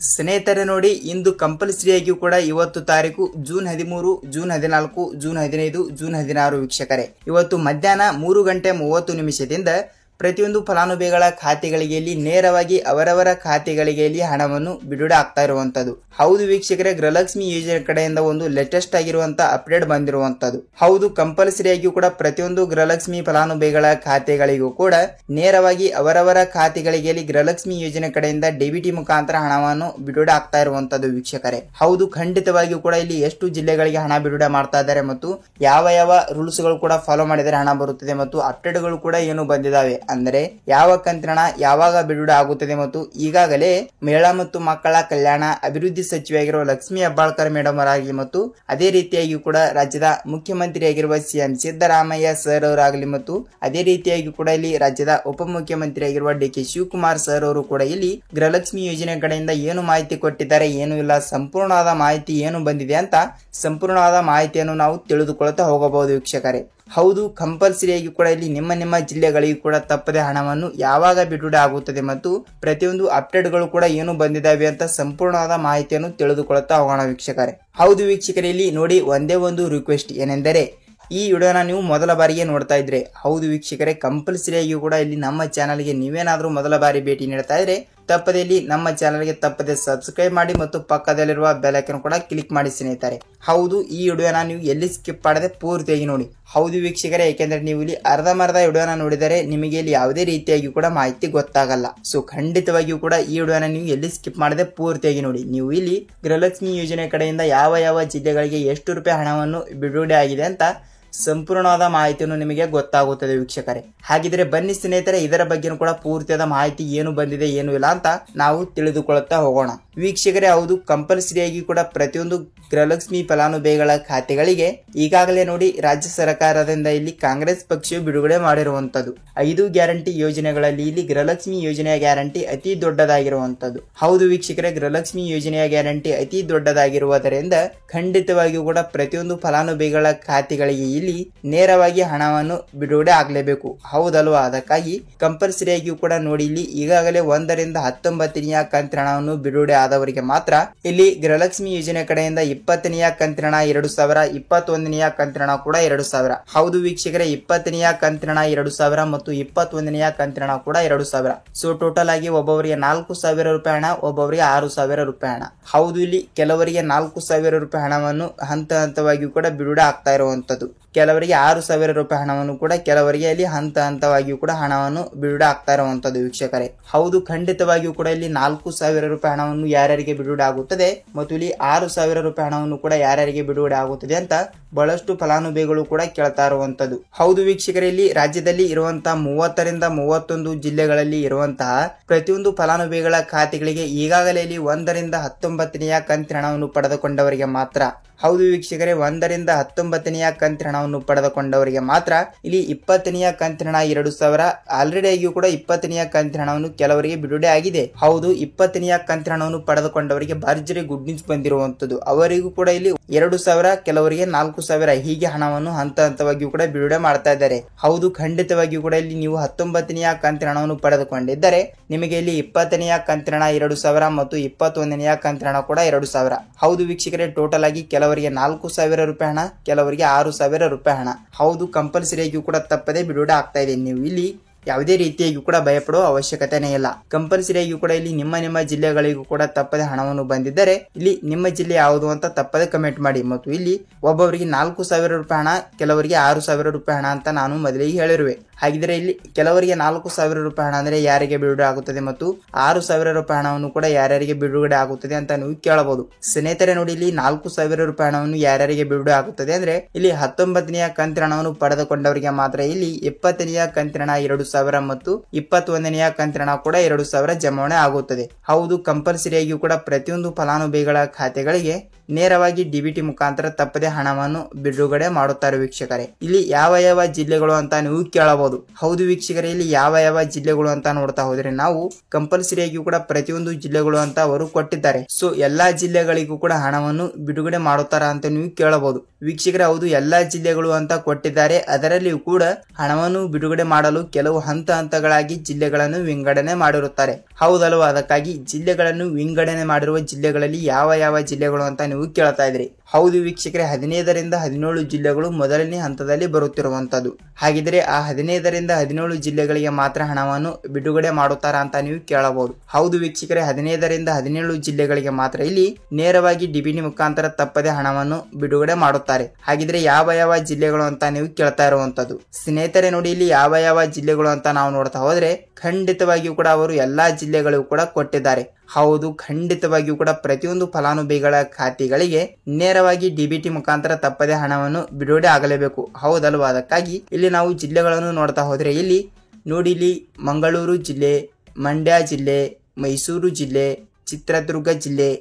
ಸ್ನೇಹಿತರೆ ನೋಡಿ, ಇಂದು ಕಂಪಲ್ಸರಿಯಾಗಿಯೂ ಕೂಡ ಇವತ್ತು ತಾರೀಕು ಜೂನ್ 13, ಜೂನ್ 14, ಜೂನ್ 15, ಜೂನ್ 16 ವೀಕ್ಷಕರೇ. ಇವತ್ತು ಮಧ್ಯಾಹ್ನ 3:30 ಪ್ರತಿಯೊಂದು ಫಲಾನುಭವಿಗಳ ಖಾತೆಗಳಿಗೆ ನೇರವಾಗಿ ಅವರವರ ಖಾತೆಗಳಿಗೆ ಹಣವನ್ನು ಬಿಡುಗಡೆ ಆಗ್ತಾ ಇರುವಂತದ್ದು. ಹೌದು ವೀಕ್ಷಕರೇ, ಗೃಹಲಕ್ಷ್ಮಿ ಯೋಜನೆ ಕಡೆಯಿಂದ ಒಂದು ಲೇಟೆಸ್ಟ್ ಆಗಿರುವಂತಹ ಅಪ್ಡೇಟ್ ಬಂದಿರುವಂತದ್ದು. ಹೌದು, ಕಂಪಲ್ಸರಿಯಾಗಿಯೂ ಕೂಡ ಪ್ರತಿಯೊಂದು ಗೃಹಲಕ್ಷ್ಮಿ ಫಲಾನುಭವಿಗಳ ಖಾತೆಗಳಿಗೂ ಕೂಡ ನೇರವಾಗಿ ಅವರವರ ಖಾತೆಗಳಿಗೆ ಗೃಹಲಕ್ಷ್ಮಿ ಯೋಜನೆ ಕಡೆಯಿಂದ ಡಿಬಿಟಿ ಮುಖಾಂತರ ಹಣವನ್ನು ಬಿಡುಗಡೆ ಆಗ್ತಾ ಇರುವಂತದ್ದು ವೀಕ್ಷಕರೇ. ಹೌದು, ಖಂಡಿತವಾಗಿಯೂ ಕೂಡ ಇಲ್ಲಿ ಎಷ್ಟು ಜಿಲ್ಲೆಗಳಿಗೆ ಹಣ ಬಿಡುಗಡೆ ಮಾಡ್ತಾ ಇದ್ದಾರೆ ಮತ್ತು ಯಾವ ರೂಲ್ಸ್ ಗಳು ಕೂಡ ಫಾಲೋ ಮಾಡಿದರೆ ಹಣ ಬರುತ್ತದೆ ಮತ್ತು ಅಪ್ಡೇಟ್ ಗಳು ಕೂಡ ಏನು ಬಂದಿದ್ದಾವೆ ಅಂದರೆ ಯಾವ ಕಂತಿನ ಹಣ ಯಾವಾಗ ಬಿಡುಗಡೆ ಆಗುತ್ತದೆ ಮತ್ತು ಈಗಾಗಲೇ ಮಹಿಳಾ ಮತ್ತು ಮಕ್ಕಳ ಕಲ್ಯಾಣ ಅಭಿವೃದ್ಧಿ ಸಚಿವೆಯಾಗಿರುವ ಲಕ್ಷ್ಮೀ ಹೆಬ್ಬಾಳ್ಕರ್ ಮೇಡಮ್ ಅವರಾಗಲಿ ಮತ್ತು ಅದೇ ರೀತಿಯಾಗಿ ಕೂಡ ರಾಜ್ಯದ ಮುಖ್ಯಮಂತ್ರಿಯಾಗಿರುವ ಸಿಎಂ ಸಿದ್ದರಾಮಯ್ಯ ಸರ್ ಅವರಾಗಲಿ ಮತ್ತು ಅದೇ ರೀತಿಯಾಗಿ ಕೂಡ ಇಲ್ಲಿ ರಾಜ್ಯದ ಉಪಮುಖ್ಯಮಂತ್ರಿಯಾಗಿರುವ ಡಿ.ಕೆ. ಶಿವಕುಮಾರ್ ಸರ್ ಅವರು ಕೂಡ ಇಲ್ಲಿ ಗೃಹಲಕ್ಷ್ಮಿ ಯೋಜನೆ ಕಡೆಯಿಂದ ಏನು ಮಾಹಿತಿ ಕೊಟ್ಟಿದ್ದಾರೆ, ಏನು ಇಲ್ಲ, ಸಂಪೂರ್ಣವಾದ ಮಾಹಿತಿ ಏನು ಬಂದಿದೆ ಅಂತ ಸಂಪೂರ್ಣವಾದ ಮಾಹಿತಿಯನ್ನು ನಾವು ತಿಳಿದುಕೊಳ್ಳುತ್ತಾ ಹೋಗಬಹುದು ವೀಕ್ಷಕರೇ. ಹೌದು, ಕಂಪಲ್ಸರಿಯಾಗಿ ಕೂಡ ಇಲ್ಲಿ ನಿಮ್ಮ ಜಿಲ್ಲೆಗಳಿಗೂ ಕೂಡ ತಪ್ಪದೆ ಹಣವನ್ನು ಯಾವಾಗ ಬಿಡುಗಡೆ ಆಗುತ್ತದೆ ಮತ್ತು ಪ್ರತಿಯೊಂದು ಅಪ್ಡೇಟ್ಗಳು ಕೂಡ ಏನು ಬಂದಿದ್ದಾವೆ ಅಂತ ಸಂಪೂರ್ಣವಾದ ಮಾಹಿತಿಯನ್ನು ತಿಳಿದುಕೊಳ್ಳುತ್ತಾ ಹೋಗೋಣ ವೀಕ್ಷಕರೇ. ಹೌದು ವೀಕ್ಷಕರೇ, ಇಲ್ಲಿ ನೋಡಿ ಒಂದೇ ಒಂದು ರಿಕ್ವೆಸ್ಟ್ ಏನೆಂದರೆ ಈ ವಿಡಿಯೋನ ನೀವು ಮೊದಲ ಬಾರಿಗೆ ನೋಡ್ತಾ ಇದ್ರೆ, ಹೌದು ವೀಕ್ಷಕರೇ, ಕಂಪಲ್ಸರಿಯಾಗಿ ಕೂಡ ಇಲ್ಲಿ ನಮ್ಮ ಚಾನಲ್ಗೆ ನೀವೇನಾದ್ರೂ ಮೊದಲ ಬಾರಿ ಭೇಟಿ ನೀಡ್ತಾ ಇದ್ರೆ ತಪ್ಪದೆ ಇಲ್ಲಿ ನಮ್ಮ ಚಾನಲ್ಗೆ ತಪ್ಪದೆ ಸಬ್ಸ್ಕ್ರೈಬ್ ಮಾಡಿ ಮತ್ತು ಪಕ್ಕದಲ್ಲಿರುವ ಬೆಲ್ ಐಕಾನ್ ಕೂಡ ಕ್ಲಿಕ್ ಮಾಡಿ ಸ್ನೇಹಿತರೆ. ಹೌದು, ಈ ವಿಡಿಯೋನ ನೀವು ಎಲ್ಲಿ ಸ್ಕಿಪ್ ಮಾಡದೆ ಪೂರ್ತಿಯಾಗಿ ನೋಡಿ. ಹೌದು ವೀಕ್ಷಕರೇ, ಯಾಕೆಂದ್ರೆ ನೀವು ಇಲ್ಲಿ ಅರ್ಧಂಬರ್ಧ ವಿಡಿಯೋನ ನೋಡಿದರೆ ನಿಮಗೆ ಇಲ್ಲಿ ಯಾವುದೇ ರೀತಿಯಾಗಿ ಕೂಡ ಮಾಹಿತಿ ಗೊತ್ತಾಗಲ್ಲ. ಸೊ ಖಂಡಿತವಾಗಿಯೂ ಕೂಡ ಈ ವಿಡಿಯೋನ ನೀವು ಎಲ್ಲಿ ಸ್ಕಿಪ್ ಮಾಡದೆ ಪೂರ್ತಿಯಾಗಿ ನೋಡಿ. ನೀವು ಇಲ್ಲಿ ಗೃಹಲಕ್ಷ್ಮಿ ಯೋಜನೆ ಕಡೆಯಿಂದ ಯಾವ ಜಿಲ್ಲೆಗಳಿಗೆ ಎಷ್ಟು ರೂಪಾಯಿ ಹಣವನ್ನು ಬಿಡುಗಡೆ ಆಗಿದೆ ಅಂತ ಸಂಪೂರ್ಣವಾದ ಮಾಹಿತಿಯನ್ನು ನಿಮಗೆ ಗೊತ್ತಾಗುತ್ತದೆ ವೀಕ್ಷಕರೇ. ಹಾಗಿದ್ರೆ ಬನ್ನಿ ಸ್ನೇಹಿತರೆ, ಇದರ ಬಗ್ಗೆ ಕೂಡ ಪೂರ್ತಿಯಾದ ಮಾಹಿತಿ ಏನು ಬಂದಿದೆ ಏನು ಇಲ್ಲ ಅಂತ ನಾವು ತಿಳಿದುಕೊಳ್ಳುತ್ತಾ ಹೋಗೋಣ ವೀಕ್ಷಕರೇ. ಹೌದು, ಕಂಪಲ್ಸರಿಯಾಗಿ ಕೂಡ ಪ್ರತಿಯೊಂದು ಗೃಹಲಕ್ಷ್ಮಿ ಫಲಾನುಭವಿಗಳ ಖಾತೆಗಳಿಗೆ ಈಗಾಗಲೇ ನೋಡಿ ರಾಜ್ಯ ಸರ್ಕಾರದಿಂದ ಇಲ್ಲಿ ಕಾಂಗ್ರೆಸ್ ಪಕ್ಷವು ಬಿಡುಗಡೆ ಮಾಡಿರುವಂತದ್ದು 5 ಗ್ಯಾರಂಟಿ ಯೋಜನೆಗಳಲ್ಲಿ ಇಲ್ಲಿ ಗೃಹಲಕ್ಷ್ಮಿ ಯೋಜನೆಯ ಗ್ಯಾರಂಟಿ ಅತಿ ದೊಡ್ಡದಾಗಿರುವಂತದ್ದು. ಹೌದು ವೀಕ್ಷಕರೇ, ಗೃಹಲಕ್ಷ್ಮಿ ಯೋಜನೆಯ ಗ್ಯಾರಂಟಿ ಅತಿ ದೊಡ್ಡದಾಗಿರುವುದರಿಂದ ಖಂಡಿತವಾಗಿಯೂ ಕೂಡ ಪ್ರತಿಯೊಂದು ಫಲಾನುಭವಿಗಳ ಖಾತೆಗಳಿಗೆ ಇಲ್ಲಿ ನೇರವಾಗಿ ಹಣವನ್ನು ಬಿಡುಗಡೆ ಆಗಲೇಬೇಕು, ಹೌದಲ್ವಾ? ಅದಕ್ಕಾಗಿ ಕಂಪಲ್ಸರಿಯಾಗಿಯೂ ಕೂಡ ನೋಡಿ ಇಲ್ಲಿ ಈಗಾಗಲೇ 1ರಿಂದ 19ನೇ ಕಂತಿನ ಹಣವನ್ನು ಬಿಡುಗಡೆ ಆದವರಿಗೆ ಮಾತ್ರ ಇಲ್ಲಿ ಗೃಹಲಕ್ಷ್ಮಿ ಯೋಜನೆ ಕಡೆಯಿಂದ 20ನೇ ಕಂತಿನ ಹಣ 2000, 21ನೇ ಕಂತಿನ ಹಣ ಕೂಡ 2000. ಹೌದು ವೀಕ್ಷಕರೇ, 20ನೇ ಕಂತಿನ ಹಣ 2000 ಮತ್ತು 21ನೇ ಕಂತಿನ ಹಣ ಕೂಡ 2000. ಸೊ ಟೋಟಲ್ ಆಗಿ ಒಬ್ಬೊವರಿಗೆ 4000 ರೂಪಾಯಿ ಹಣ, ಒಬ್ಬೊವರಿಗೆ 6000 ರೂಪಾಯಿ ಹಣ. ಹೌದು, ಇಲ್ಲಿ ಕೆಲವರಿಗೆ 4000 ರೂಪಾಯಿ ಹಣವನ್ನು ಹಂತವಾಗಿ ಕೂಡ ಬಿಡುಗಡೆ ಆಗ್ತಾ ಇರುವಂತದ್ದು, ಕೆಲವರಿಗೆ 6000 ರೂಪಾಯಿ ಹಣವನ್ನು ಕೂಡ, ಕೆಲವರಿಗೆ ಇಲ್ಲಿ ಹಂತವಾಗಿಯೂ ಕೂಡ ಹಣವನ್ನು ಬಿಡುಗಡೆ ಆಗ್ತಾ ಇರುವಂತದ್ದು ವೀಕ್ಷಕರೇ. ಹೌದು, ಖಂಡಿತವಾಗಿಯೂ ಕೂಡ ಇಲ್ಲಿ 4000 ರೂಪಾಯಿ ಹಣವನ್ನು ಯಾರ್ಯಾರಿಗೆ ಬಿಡುಗಡೆ ಆಗುತ್ತದೆ ಮತ್ತು ಇಲ್ಲಿ 6000 ರೂಪಾಯಿ ಹಣವನ್ನು ಕೂಡ ಯಾರ್ಯಾರಿಗೆ ಬಿಡುಗಡೆ ಆಗುತ್ತದೆ ಅಂತ ಬಹಳಷ್ಟು ಫಲಾನುಭವಿಗಳು ಕೂಡ ಕೇಳ್ತಾ ಇರುವಂತದ್ದು. ಹೌದು ವೀಕ್ಷಕರೇ, ಇಲ್ಲಿ ರಾಜ್ಯದಲ್ಲಿ ಇರುವಂತಹ 30ರಿಂದ 31 ಜಿಲ್ಲೆಗಳಲ್ಲಿ ಇರುವಂತಹ ಪ್ರತಿಯೊಂದು ಫಲಾನುಭವಿಗಳ ಖಾತೆಗಳಿಗೆ ಈಗಾಗಲೇ ಇಲ್ಲಿ 1ರಿಂದ 19ನೇ ಕಂತಿನ ಹಣವನ್ನು ಪಡೆದುಕೊಂಡವರಿಗೆ ಮಾತ್ರ, ಹೌದು ವೀಕ್ಷಕರೇ, 1ರಿಂದ 19ನೇ ಕಂತಿನ ಹಣವನ್ನು ಪಡೆದುಕೊಂಡವರಿಗೆ ಮಾತ್ರ ಇಲ್ಲಿ 20ನೇ ಕಂತಿನ ಹಣ 2000 ಆಲ್ರೆಡಿ ಆಗಿಯೂ ಕೂಡ 20ನೇ ಕಂತಿನ ಹಣವನ್ನು ಕೆಲವರಿಗೆ ಬಿಡುಗಡೆ ಆಗಿದೆ. ಹೌದು, 20ನೇ ಕಂತಿನ ಹಣವನ್ನು ಪಡೆದುಕೊಂಡವರಿಗೆ ಭರ್ಜರಿ ಗುಡ್ ನ್ಯೂಸ್ ಬಂದಿರುವಂತದ್ದು. ಅವರಿಗೂ ಕೂಡ ಇಲ್ಲಿ 2000, ಕೆಲವರಿಗೆ 4000 ಹೀಗೆ ಹಣವನ್ನು ಹಂತವಾಗಿಯೂ ಕೂಡ ಬಿಡುಗಡೆ ಮಾಡ್ತಾ ಇದ್ದಾರೆ. ಹೌದು, ಖಂಡಿತವಾಗಿಯೂ ಕೂಡ ಇಲ್ಲಿ ನೀವು 19ನೇ ಕಂತಿನ ಹಣವನ್ನು ಪಡೆದುಕೊಂಡಿದ್ದರೆ ನಿಮಗೆ ಇಲ್ಲಿ 20ನೇ ಕಂತಿನ ಹಣ 2000 ಮತ್ತು 21ನೇ ಕಂತಿನ ಹಣ ಕೂಡ 2000. ಹೌದು ವೀಕ್ಷಕರೇ, ಟೋಟಲ್ ಆಗಿ ಕೆಲವರಿಗೆ 4000 ರೂಪಾಯಿ ಹಣ, ಕೆಲವರಿಗೆ 6000 ರೂಪಾಯಿ ಹಣ. ಹೌದು, ಕಂಪಲ್ಸರಿಯಾಗಿಯೂ ಕೂಡ ತಪ್ಪದೆ ಬಿಡುಗಡೆ ಆಗ್ತಾ ಇದೆ. ನೀವು ಇಲ್ಲಿ ಯಾವುದೇ ರೀತಿಯಾಗಿ ಕೂಡ ಭಯಪಡುವ ಅವಶ್ಯಕತೆನೇ ಇಲ್ಲ. ಕಂಪಲ್ಸರಿಯಾಗಿ ಕೂಡ ಇಲ್ಲಿ ನಿಮ್ಮ ಜಿಲ್ಲೆಗಳಿಗೂ ಕೂಡ ತಪ್ಪದೆ ಹಣವನ್ನು ಬಂದಿದ್ದರೆ ಇಲ್ಲಿ ನಿಮ್ಮ ಜಿಲ್ಲೆ ಯಾವುದು ಅಂತ ತಪ್ಪದೆ ಕಮೆಂಟ್ ಮಾಡಿ. ಮತ್ತು ಇಲ್ಲಿ ಒಬ್ಬೊವರಿಗೆ 4000 ರೂಪಾಯಿ ಹಣ, ಕೆಲವರಿಗೆ 6000 ರೂಪಾಯಿ ಹಣ ಅಂತ ನಾನು ಮೊದಲಿಗೆ ಹೇಳಿರುವೆ. ಹಾಗಿದ್ರೆ ಇಲ್ಲಿ ಕೆಲವರಿಗೆ 4000 ರೂಪಾಯಿ ಹಣ ಅಂದ್ರೆ ಯಾರಿಗೆ ಬಿಡುಗಡೆ ಆಗುತ್ತದೆ ಮತ್ತು 6000 ರೂಪಾಯಿ ಹಣವನ್ನು ಕೂಡ ಯಾರ್ಯಾರಿಗೆ ಬಿಡುಗಡೆ ಆಗುತ್ತದೆ ಅಂತ ನೀವು ಕೇಳಬಹುದು. ಸ್ನೇಹಿತರೆ ನೋಡಿ, ಇಲ್ಲಿ 4000 ರೂಪಾಯಿ ಹಣವನ್ನು ಯಾರ್ಯಾರಿಗೆ ಬಿಡುಗಡೆ ಆಗುತ್ತದೆ ಅಂದ್ರೆ ಇಲ್ಲಿ 19ನೇ ಕಂತಿನ ಹಣವನ್ನು ಪಡೆದುಕೊಂಡವರಿಗೆ ಮಾತ್ರ ಇಲ್ಲಿ 20ನೇ ಕಂತಿನ ಹಣ 2000 ಮತ್ತು 21ನೇ ಕಂತಿನ ಹಣ ಕೂಡ 2000 ಜಮಾವಣೆ ಆಗುತ್ತದೆ. ಹೌದು, ಕಂಪಲ್ಸರಿಯಾಗಿ ಕೂಡ ಪ್ರತಿಯೊಂದು ಫಲಾನುಭವಿಗಳ ಖಾತೆಗಳಿಗೆ ನೇರವಾಗಿ ಡಿಬಿಟಿ ಮುಖಾಂತರ ತಪ್ಪದೆ ಹಣವನ್ನು ಬಿಡುಗಡೆ ಮಾಡುತ್ತಾರೆ ವೀಕ್ಷಕರೇ. ಇಲ್ಲಿ ಯಾವ ಜಿಲ್ಲೆಗಳು ಅಂತ ನೀವು ಕೇಳಬಹುದು. ಹೌದು ವೀಕ್ಷಕರೇ, ಇಲ್ಲಿ ಯಾವ ಜಿಲ್ಲೆಗಳು ಅಂತ ನೋಡ್ತಾ ಹೋದ್ರೆ ನಾವು ಕಂಪಲ್ಸರಿಯಾಗಿ ಕೂಡ ಪ್ರತಿಯೊಂದು ಜಿಲ್ಲೆಗಳು ಅಂತ ಅವರು ಕೊಟ್ಟಿದ್ದಾರೆ. ಸೊ ಎಲ್ಲಾ ಜಿಲ್ಲೆಗಳಿಗೂ ಕೂಡ ಹಣವನ್ನು ಬಿಡುಗಡೆ ಮಾಡುತ್ತಾರ ಅಂತ ನೀವು ಕೇಳಬಹುದು ವೀಕ್ಷಕರೇ. ಹೌದು, ಎಲ್ಲಾ ಜಿಲ್ಲೆಗಳು ಅಂತ ಕೊಟ್ಟಿದ್ದಾರೆ. ಅದರಲ್ಲಿಯೂ ಕೂಡ ಹಣವನ್ನು ಬಿಡುಗಡೆ ಮಾಡಲು ಕೆಲವು ಹಂತಗಳಾಗಿ ಜಿಲ್ಲೆಗಳನ್ನು ವಿಂಗಡಣೆ ಮಾಡಿರುತ್ತಾರೆ. ಹೌದಲ್ವಾ? ಅದಕ್ಕಾಗಿ ಜಿಲ್ಲೆಗಳನ್ನು ವಿಂಗಡಣೆ ಮಾಡಿರುವ ಜಿಲ್ಲೆಗಳಲ್ಲಿ ಯಾವ ಯಾವ ಜಿಲ್ಲೆಗಳು ಅಂತ ನೀವು ಕೇಳ್ತಾ ಇದ್ರಿ. ಹೌದು ವೀಕ್ಷಕರೇ, 15ರಿಂದ 17 ಜಿಲ್ಲೆಗಳು ಮೊದಲನೇ ಹಂತದಲ್ಲಿ ಬರುತ್ತಿರುವಂತದ್ದು. ಹಾಗಿದ್ರೆ ಆ 15ರಿಂದ 17 ಜಿಲ್ಲೆಗಳಿಗೆ ಮಾತ್ರ ಹಣವನ್ನು ಬಿಡುಗಡೆ ಮಾಡುತ್ತಾರಾ ಅಂತ ನೀವು ಕೇಳಬಹುದು. ಹೌದು ವೀಕ್ಷಕರೇ, 15ರಿಂದ 17 ಜಿಲ್ಲೆಗಳಿಗೆ ಮಾತ್ರ ಇಲ್ಲಿ ನೇರವಾಗಿ ಡಿಬಿಟಿ ಮುಖಾಂತರ ತಪ್ಪದೆ ಹಣವನ್ನು ಬಿಡುಗಡೆ ಮಾಡುತ್ತಾರೆ. ಹಾಗಿದ್ರೆ ಯಾವ ಯಾವ ಜಿಲ್ಲೆಗಳು ಅಂತ ನೀವು ಕೇಳ್ತಾ ಇರುವಂತದ್ದು. ಸ್ನೇಹಿತರೆ ನೋಡಿ, ಇಲ್ಲಿ ಯಾವ ಯಾವ ಜಿಲ್ಲೆಗಳು ಅಂತ ನಾವು ನೋಡ್ತಾ ಹೋದ್ರೆ ಖಂಡಿತವಾಗಿಯೂ ಕೂಡ ಅವರು ಎಲ್ಲಾ ಜಿಲ್ಲೆಗಳು ಕೂಡ ಕೊಟ್ಟಿದ್ದಾರೆ. ಹೌದು, ಖಂಡಿತವಾಗಿಯೂ ಕೂಡ ಪ್ರತಿಯೊಂದು ಫಲಾನುಭವಿಗಳ ಖಾತೆಗಳಿಗೆ ನೇರವಾಗಿ ಡಿಬಿಟಿ ಮುಖಾಂತರ ತಪ್ಪದೆ ಹಣವನ್ನು ಬಿಡುಗಡೆ ಆಗಲೇಬೇಕು. ಹೌದಲ್ವಾ? ಅದಕ್ಕಾಗಿ ಇಲ್ಲಿ ನಾವು ಜಿಲ್ಲೆಗಳನ್ನು ನೋಡ್ತಾ ಹೋದ್ರೆ ಇಲ್ಲಿ ನೋಡಿ, ಇಲ್ಲಿ ಮಂಗಳೂರು ಜಿಲ್ಲೆ, ಮಂಡ್ಯ ಜಿಲ್ಲೆ, ಮೈಸೂರು ಜಿಲ್ಲೆ, ಚಿತ್ರದುರ್ಗ ಜಿಲ್ಲೆ,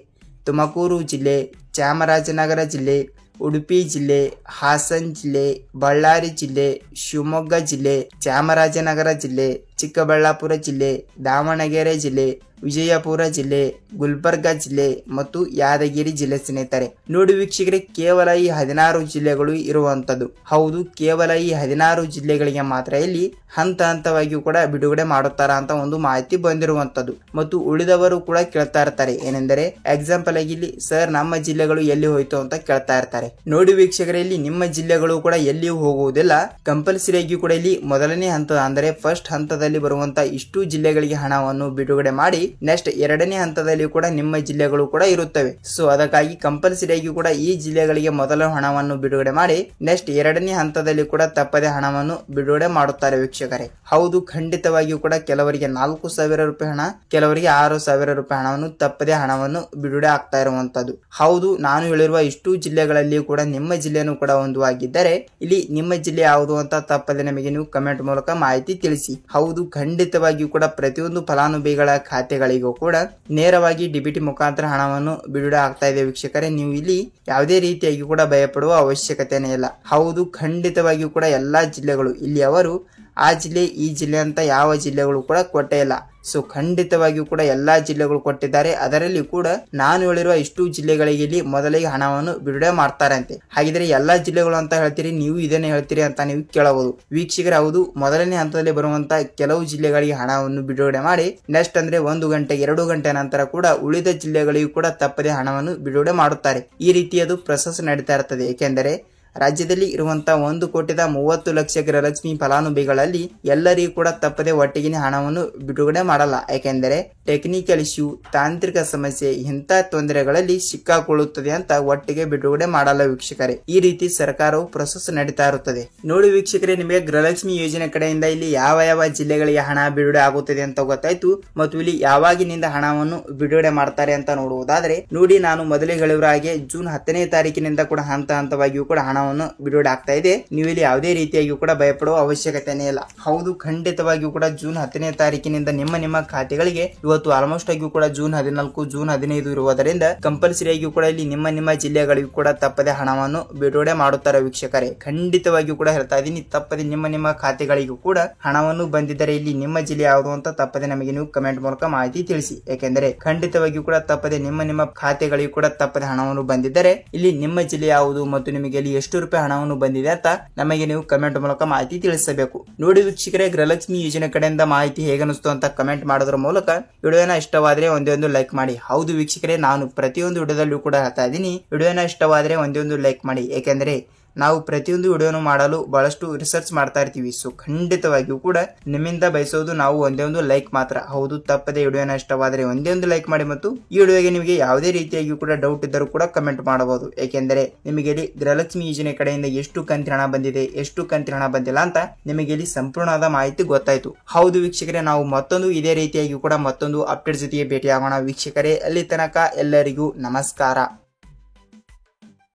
ತುಮಕೂರು ಜಿಲ್ಲೆ, ಚಾಮರಾಜನಗರ ಜಿಲ್ಲೆ, ಉಡುಪಿ ಜಿಲ್ಲೆ, ಹಾಸನ ಜಿಲ್ಲೆ, ಬಳ್ಳಾರಿ ಜಿಲ್ಲೆ, ಶಿವಮೊಗ್ಗ ಜಿಲ್ಲೆ, ಚಾಮರಾಜನಗರ ಜಿಲ್ಲೆ, ಚಿಕ್ಕಬಳ್ಳಾಪುರ ಜಿಲ್ಲೆ, ದಾವಣಗೆರೆ ಜಿಲ್ಲೆ, ವಿಜಯಪುರ ಜಿಲ್ಲೆ, ಗುಲ್ಬರ್ಗ ಜಿಲ್ಲೆ ಮತ್ತು ಯಾದಗಿರಿ ಜಿಲ್ಲೆ. ಸ್ನೇಹಿತರೆ ನೋಡಿ ವೀಕ್ಷಕರೇ, ಕೇವಲ ಈ 16 ಜಿಲ್ಲೆಗಳು ಇರುವಂತದ್ದು. ಹೌದು, ಕೇವಲ ಈ 16 ಜಿಲ್ಲೆಗಳಿಗೆ ಮಾತ್ರ ಇಲ್ಲಿ ಹಂತ ಹಂತವಾಗಿಯೂ ಕೂಡ ಬಿಡುಗಡೆ ಮಾಡುತ್ತಾರಾ ಅಂತ ಒಂದು ಮಾಹಿತಿ ಬಂದಿರುವಂತದ್ದು. ಮತ್ತು ಉಳಿದವರು ಕೂಡ ಕೇಳ್ತಾ ಇರ್ತಾರೆ, ಏನೆಂದರೆ ಎಕ್ಸಾಂಪಲ್ ಆಗಿ ಇಲ್ಲಿ ಸರ್ ನಮ್ಮ ಜಿಲ್ಲೆಗಳು ಎಲ್ಲಿ ಹೋಯ್ತು ಅಂತ ಕೇಳ್ತಾ ಇರ್ತಾರೆ. ನೋಡಿ ವೀಕ್ಷಕರೇ, ಇಲ್ಲಿ ನಿಮ್ಮ ಜಿಲ್ಲೆಗಳು ಕೂಡ ಎಲ್ಲಿಯೂ ಹೋಗುವುದಿಲ್ಲ. ಕಂಪಲ್ಸರಿಯಾಗಿ ಕೂಡ ಇಲ್ಲಿ ಮೊದಲನೇ ಹಂತ ಅಂದರೆ ಫಸ್ಟ್ ಹಂತದಲ್ಲಿ ಬರುವಂತ ಇಷ್ಟು ಜಿಲ್ಲೆಗಳಿಗೆ ಹಣವನ್ನು ಬಿಡುಗಡೆ ಮಾಡಿ ನೆಕ್ಸ್ಟ್ 2ನೇ ಹಂತದಲ್ಲಿ ಕೂಡ ನಿಮ್ಮ ಜಿಲ್ಲೆಗಳು ಕೂಡ ಇರುತ್ತವೆ. ಸೊ ಅದಕ್ಕಾಗಿ ಕಂಪಲ್ಸರಿಯಾಗಿ ಕೂಡ ಈ ಜಿಲ್ಲೆಗಳಿಗೆ ಮೊದಲ ಹಣವನ್ನು ಬಿಡುಗಡೆ ಮಾಡಿ ನೆಕ್ಸ್ಟ್ 2ನೇ ಹಂತದಲ್ಲಿ ಕೂಡ ತಪ್ಪದೆ ಹಣವನ್ನು ಬಿಡುಗಡೆ ಮಾಡುತ್ತಾರೆ ವೀಕ್ಷಕರೇ. ಹೌದು, ಖಂಡಿತವಾಗಿಯೂ ಕೂಡ ಕೆಲವರಿಗೆ 4,000 ರೂಪಾಯಿ ಹಣ, ಕೆಲವರಿಗೆ 6,000 ರೂಪಾಯಿ ಹಣವನ್ನು ತಪ್ಪದೆ ಹಣವನ್ನು ಬಿಡುಗಡೆ ಆಗ್ತಾ ಇರುವಂತದ್ದು. ಹೌದು, ನಾನು ಹೇಳಿರುವ ಇಷ್ಟು ಜಿಲ್ಲೆಗಳಲ್ಲಿ ಕೂಡ ನಿಮ್ಮ ಜಿಲ್ಲೆನೂ ಕೂಡ ಒಂದು ಆಗಿದ್ದರೆ ಇಲ್ಲಿ ನಿಮ್ಮ ಜಿಲ್ಲೆ ಯಾವುದು ಅಂತ ತಪ್ಪದೆ ನಮಗೆ ನೀವು ಕಮೆಂಟ್ ಮೂಲಕ ಮಾಹಿತಿ ತಿಳಿಸಿ. ಹೌದು, ಖಂಡಿತವಾಗಿಯೂ ಕೂಡ ಪ್ರತಿಯೊಂದು ಫಲಾನುಭವಿಗಳ ಖಾತೆಗಳಿಗೂ ಕೂಡ ನೇರವಾಗಿ ಡಿಬಿಟಿ ಮುಖಾಂತರ ಹಣವನ್ನು ಬಿಡುಗಡೆ ಆಗ್ತಾ ಇದೆ ವೀಕ್ಷಕರೇ. ನೀವು ಇಲ್ಲಿ ಯಾವುದೇ ರೀತಿಯಾಗಿ ಕೂಡ ಭಯಪಡುವ ಅವಶ್ಯಕತೆನೇ ಇಲ್ಲ. ಹೌದು, ಖಂಡಿತವಾಗಿಯೂ ಕೂಡ ಎಲ್ಲಾ ಜಿಲ್ಲೆಗಳು ಇಲ್ಲಿ ಅವರು ಆ ಜಿಲ್ಲೆ ಈ ಜಿಲ್ಲೆ ಅಂತ ಯಾವ ಜಿಲ್ಲೆಗಳು ಕೂಡ ಕೊಟ್ಟೇ ಇಲ್ಲ. ಸೊ ಖಂಡಿತವಾಗಿಯೂ ಕೂಡ ಎಲ್ಲಾ ಜಿಲ್ಲೆಗಳು ಕೊಟ್ಟಿದ್ದಾರೆ. ಅದರಲ್ಲಿ ಕೂಡ ನಾನು ಹೇಳಿರುವ ಇಷ್ಟು ಜಿಲ್ಲೆಗಳಿಗೆ ಇಲ್ಲಿ ಮೊದಲಿಗೆ ಹಣವನ್ನು ಬಿಡುಗಡೆ ಮಾಡ್ತಾರೆ ಅಂತೆ. ಹಾಗಿದ್ರೆ ಎಲ್ಲಾ ಜಿಲ್ಲೆಗಳು ಅಂತ ಹೇಳ್ತೀರಿ, ನೀವು ಇದನ್ನೇ ಹೇಳ್ತೀರಿ ಅಂತ ನೀವು ಕೇಳಬಹುದು ವೀಕ್ಷಕರೇ. ಹೌದು, ಮೊದಲನೇ ಹಂತದಲ್ಲಿ ಬರುವಂತ ಕೆಲವು ಜಿಲ್ಲೆಗಳಿಗೆ ಹಣವನ್ನು ಬಿಡುಗಡೆ ಮಾಡಿ ನೆಕ್ಸ್ಟ್ ಅಂದ್ರೆ 1 ಗಂಟೆ 2 ಗಂಟೆ ನಂತರ ಕೂಡ ಉಳಿದ ಜಿಲ್ಲೆಗಳಿಗೂ ಕೂಡ ತಪ್ಪದೆ ಹಣವನ್ನು ಬಿಡುಗಡೆ ಮಾಡುತ್ತಾರೆ. ಈ ರೀತಿಯದು ಪ್ರೊಸೆಸ್ ನಡೀತಾ ಇರ್ತದೆ. ಏಕೆಂದರೆ ರಾಜ್ಯದಲ್ಲಿ ಇರುವಂತಹ 1,30,00,000 ಗೃಹಲಕ್ಷ್ಮಿ ಫಲಾನುಭವಿಗಳಲ್ಲಿ ಎಲ್ಲರಿಗೂ ಕೂಡ ತಪ್ಪದೆ ಒಟ್ಟಿಗೆ ಹಣವನ್ನು ಬಿಡುಗಡೆ ಮಾಡಲ್ಲ. ಯಾಕೆಂದರೆ ಟೆಕ್ನಿಕಲ್ ಇಶ್ಯೂ, ತಾಂತ್ರಿಕ ಸಮಸ್ಯೆ, ಇಂಥ ತೊಂದರೆಗಳಲ್ಲಿ ಸಿಕ್ಕಾಕೊಳ್ಳುತ್ತದೆ ಅಂತ ಒಟ್ಟಿಗೆ ಬಿಡುಗಡೆ ಮಾಡಲ್ಲ ವೀಕ್ಷಕರೇ. ಈ ರೀತಿ ಸರ್ಕಾರವು ಪ್ರೊಸೆಸ್ ನಡೀತಾ ಇರುತ್ತದೆ. ನೋಡಿ ವೀಕ್ಷಕರೇ, ನಿಮಗೆ ಗೃಹಲಕ್ಷ್ಮಿ ಯೋಜನೆ ಕಡೆಯಿಂದ ಇಲ್ಲಿ ಯಾವ ಯಾವ ಜಿಲ್ಲೆಗಳಿಗೆ ಹಣ ಬಿಡುಗಡೆ ಆಗುತ್ತದೆ ಅಂತ ಗೊತ್ತಾಯ್ತು. ಮತ್ತು ಇಲ್ಲಿ ಯಾವಾಗಿನಿಂದ ಹಣವನ್ನು ಬಿಡುಗಡೆ ಮಾಡ್ತಾರೆ ಅಂತ ನೋಡುವುದಾದ್ರೆ ನೋಡಿ, ನಾನು ಮೊದಲೇ ಹೇಳಿರುವ ಹಾಗೆ ಜೂನ್ 10ನೇ ತಾರೀಕಿನಿಂದ ಕೂಡ ಹಂತ ಹಂತವಾಗಿಯೂ ಕೂಡ ಹಣವನ್ನು ಬಿಡುಗಡೆ ಆಗ್ತಾ ಇದೆ. ನೀವು ಇಲ್ಲಿ ಯಾವುದೇ ರೀತಿಯಾಗಿ ಕೂಡ ಭಯಪಡುವ ಅವಶ್ಯಕತೆನೇ ಇಲ್ಲ. ಹೌದು, ಖಂಡಿತವಾಗಿಯೂ ಕೂಡ ಜೂನ್ 10ನೇ ತಾರೀಕಿನಿಂದ ನಿಮ್ಮ ಖಾತೆಗಳಿಗೆ ಇವತ್ತು ಆಲ್ಮೋಸ್ಟ್ ಆಗಿಯೂ ಕೂಡ ಜೂನ್ 14, ಜೂನ್ 15 ಇರುವುದರಿಂದ ಕಂಪಲ್ಸರಿ ಆಗಿಯೂ ಕೂಡ ಇಲ್ಲಿ ನಿಮ್ಮ ಜಿಲ್ಲೆಗಳಿಗೂ ಕೂಡ ತಪ್ಪದೆ ಹಣವನ್ನು ಬಿಡುಗಡೆ ಮಾಡುತ್ತಾರೆ ವೀಕ್ಷಕರೇ. ಖಂಡಿತವಾಗಿಯೂ ಕೂಡ ಹೇಳ್ತಾ ಇದ್ದೀನಿ, ತಪ್ಪದೆ ನಿಮ್ಮ ಖಾತೆಗಳಿಗೂ ಕೂಡ ಹಣವನ್ನು ಬಂದಿದ್ದರೆ ಇಲ್ಲಿ ನಿಮ್ಮ ಜಿಲ್ಲೆ ಯಾವುದು ಅಂತ ತಪ್ಪದೆ ನಮಗೆ ನೀವು ಕಮೆಂಟ್ ಮೂಲಕ ಮಾಹಿತಿ ತಿಳಿಸಿ. ಯಾಕೆಂದರೆ ಖಂಡಿತವಾಗಿಯೂ ಕೂಡ ತಪ್ಪದೆ ನಿಮ್ಮ ಖಾತೆಗಳಿಗೂ ಕೂಡ ತಪ್ಪದೆ ಹಣವನ್ನು ಬಂದಿದ್ದರೆ ಇಲ್ಲಿ ನಿಮ್ಮ ಜಿಲ್ಲೆ ಯಾವುದು ಮತ್ತು ನಿಮಗೆ ಇಲ್ಲಿ ಎಷ್ಟು ರೂಪಾಯಿ ಹಣವನ್ನು ಬಂದಿದೆ ಅಂತ ನಮಗೆ ನೀವು ಕಮೆಂಟ್ ಮೂಲಕ ಮಾಹಿತಿ ತಿಳಿಸಬೇಕು. ನೋಡಿ ವೀಕ್ಷಕರೇ, ಗೃಹಲಕ್ಷ್ಮಿ ಯೋಜನೆ ಕಡೆಯಿಂದ ಮಾಹಿತಿ ಹೇಗೆ ಅನಿಸ್ತು ಅಂತ ಕಮೆಂಟ್ ಮಾಡೋದ್ರ ಮೂಲಕ ವಿಡಿಯೋನ ಇಷ್ಟವಾದ್ರೆ ಒಂದೇ ಲೈಕ್ ಮಾಡಿ. ಹೌದು ವೀಕ್ಷಕರೇ, ನಾನು ಪ್ರತಿಯೊಂದು ವಿಡಿಯೋದಲ್ಲೂ ಕೂಡ ಹೇಳ್ತಾ ಇದ್ದೀನಿ, ವಿಡಿಯೋನ ಇಷ್ಟವಾದ್ರೆ ಒಂದೇ ಲೈಕ್ ಮಾಡಿ. ಯಾಕೆಂದ್ರೆ ನಾವು ಪ್ರತಿಯೊಂದು ವಿಡಿಯೋನು ಮಾಡಲು ಬಹಳಷ್ಟು ರಿಸರ್ಚ್ ಮಾಡ್ತಾ ಇರ್ತೀವಿ. ಸೊ ಖಂಡಿತವಾಗಿಯೂ ಕೂಡ ನಿಮ್ಮಿಂದ ಬಯಸೋದು ನಾವು ಒಂದೇ ಲೈಕ್ ಮಾತ್ರ. ಹೌದು, ತಪ್ಪದೆ ವಿಡಿಯೋನ ಇಷ್ಟವಾದರೆ ಒಂದೇ ಲೈಕ್ ಮಾಡಿ. ಮತ್ತು ಈ ವಿಡಿಯೋಗೆ ನಿಮಗೆ ಯಾವುದೇ ರೀತಿಯಾಗಿ ಕೂಡ ಡೌಟ್ ಇದ್ದರೂ ಕೂಡ ಕಮೆಂಟ್ ಮಾಡಬಹುದು. ಏಕೆಂದರೆ ನಿಮಗೆ ಇಲ್ಲಿ ಗೃಹಲಕ್ಷ್ಮಿ ಯೋಜನೆ ಕಡೆಯಿಂದ ಎಷ್ಟು ಕಂತಿನ ಹಣ ಬಂದಿದೆ, ಎಷ್ಟು ಕಂತಿನ ಹಣ ಬಂದಿಲ್ಲ ಅಂತ ನಿಮಗೆ ಇಲ್ಲಿ ಸಂಪೂರ್ಣವಾದ ಮಾಹಿತಿ ಗೊತ್ತಾಯ್ತು. ಹೌದು ವೀಕ್ಷಕರೇ, ನಾವು ಮತ್ತೊಂದು ಇದೇ ರೀತಿಯಾಗಿ ಕೂಡ ಮತ್ತೊಂದು ಅಪ್ಡೇಟ್ ಜೊತೆಗೆ ಭೇಟಿ ಆಗೋಣ ವೀಕ್ಷಕರೇ. ಅಲ್ಲಿ ತನಕ ಎಲ್ಲರಿಗೂ ನಮಸ್ಕಾರ.